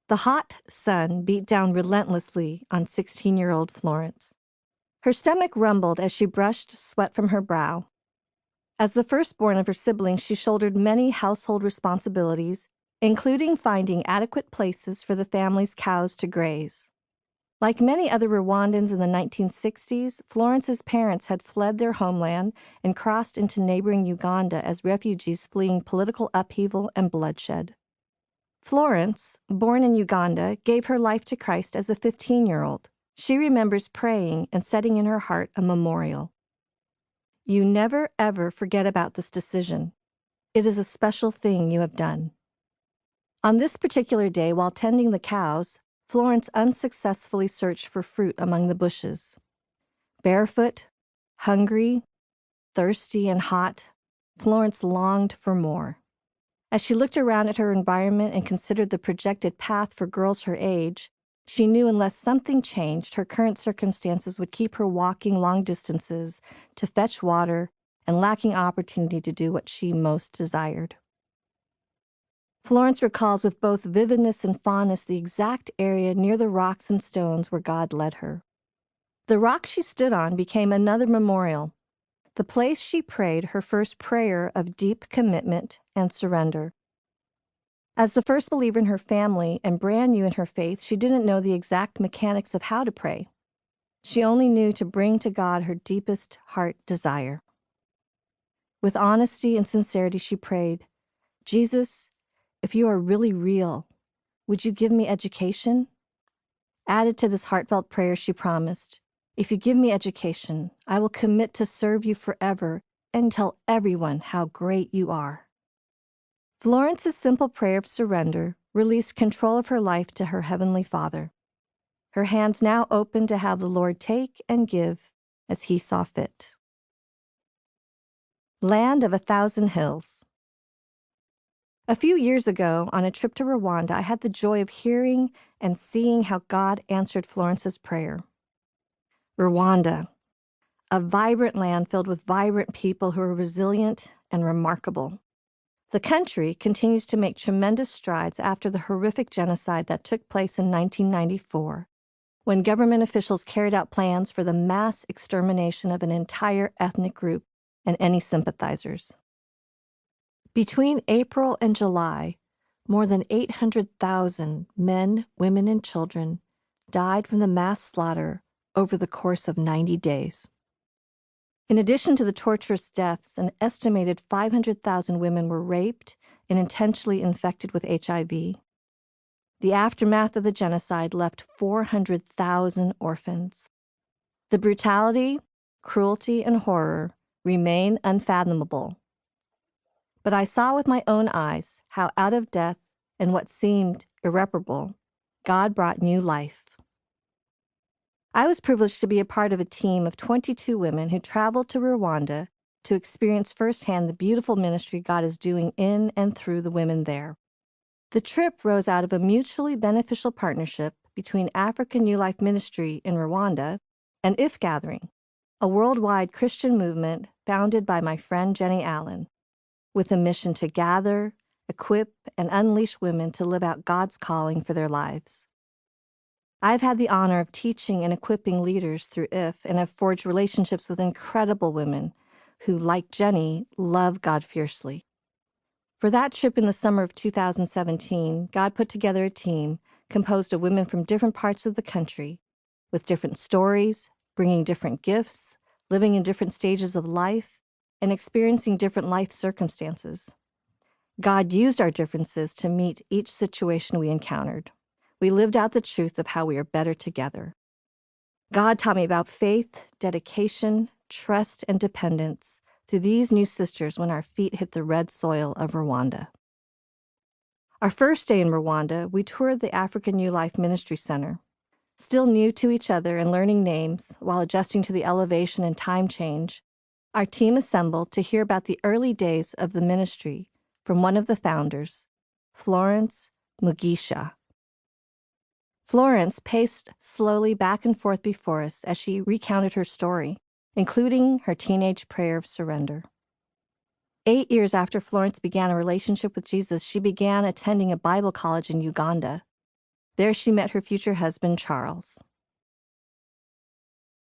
The hot sun beat down relentlessly on 16-year-old Florence. Her stomach rumbled as she brushed sweat from her brow. As the firstborn of her siblings, she shouldered many household responsibilities, including finding adequate places for the family's cows to graze. Like many other Rwandans in the 1960s, Florence's parents had fled their homeland and crossed into neighboring Uganda as refugees fleeing political upheaval and bloodshed. Florence, born in Uganda, gave her life to Christ as a 15-year-old. She remembers praying and setting in her heart a memorial. You never, ever forget about this decision. It is a special thing you have done. On this particular day, while tending the cows, Florence unsuccessfully searched for fruit among the bushes. Barefoot, hungry, thirsty, and hot, Florence longed for more. As she looked around at her environment and considered the projected path for girls her age, she knew unless something changed, her current circumstances would keep her walking long distances to fetch water and lacking opportunity to do what she most desired. Florence recalls with both vividness and fondness the exact area near the rocks and stones where God led her. The rock she stood on became another memorial, the place she prayed her first prayer of deep commitment and surrender. As the first believer in her family and brand new in her faith, she didn't know the exact mechanics of how to pray. She only knew to bring to God her deepest heart desire. With honesty and sincerity, she prayed, Jesus, if you are really real, would you give me education? Added to this heartfelt prayer, she promised, if you give me education, I will commit to serve you forever and tell everyone how great you are. Florence's simple prayer of surrender released control of her life to her Heavenly Father. Her hands now open to have the Lord take and give as He saw fit. Land of 1,000 Hills. A few years ago, on a trip to Rwanda, I had the joy of hearing and seeing how God answered Florence's prayer. Rwanda, a vibrant land filled with vibrant people who are resilient and remarkable. The country continues to make tremendous strides after the horrific genocide that took place in 1994, when government officials carried out plans for the mass extermination of an entire ethnic group and any sympathizers. Between April and July, more than 800,000 men, women, and children died from the mass slaughter over the course of 90 days. In addition to the torturous deaths, an estimated 500,000 women were raped and intentionally infected with HIV. The aftermath of the genocide left 400,000 orphans. The brutality, cruelty, and horror remain unfathomable. But I saw with my own eyes how out of death and what seemed irreparable, God brought new life. I was privileged to be a part of a team of 22 women who traveled to Rwanda to experience firsthand the beautiful ministry God is doing in and through the women there. The trip rose out of a mutually beneficial partnership between African New Life Ministry in Rwanda and If Gathering, a worldwide Christian movement founded by my friend Jenny Allen, with a mission to gather, equip, and unleash women to live out God's calling for their lives. I've had the honor of teaching and equipping leaders through IF and have forged relationships with incredible women who, like Jenny, love God fiercely. For that trip in the summer of 2017, God put together a team composed of women from different parts of the country, with different stories, bringing different gifts, living in different stages of life, and experiencing different life circumstances. God used our differences to meet each situation we encountered. We lived out the truth of how we are better together. God taught me about faith, dedication, trust, and dependence through these new sisters when our feet hit the red soil of Rwanda. Our first day in Rwanda, we toured the African New Life Ministry Center. Still new to each other and learning names while adjusting to the elevation and time change, our team assembled to hear about the early days of the ministry from one of the founders, Florence Mugisha. Florence paced slowly back and forth before us as she recounted her story, including her teenage prayer of surrender. 8 years after Florence began a relationship with Jesus, she began attending a Bible college in Uganda. There she met her future husband, Charles.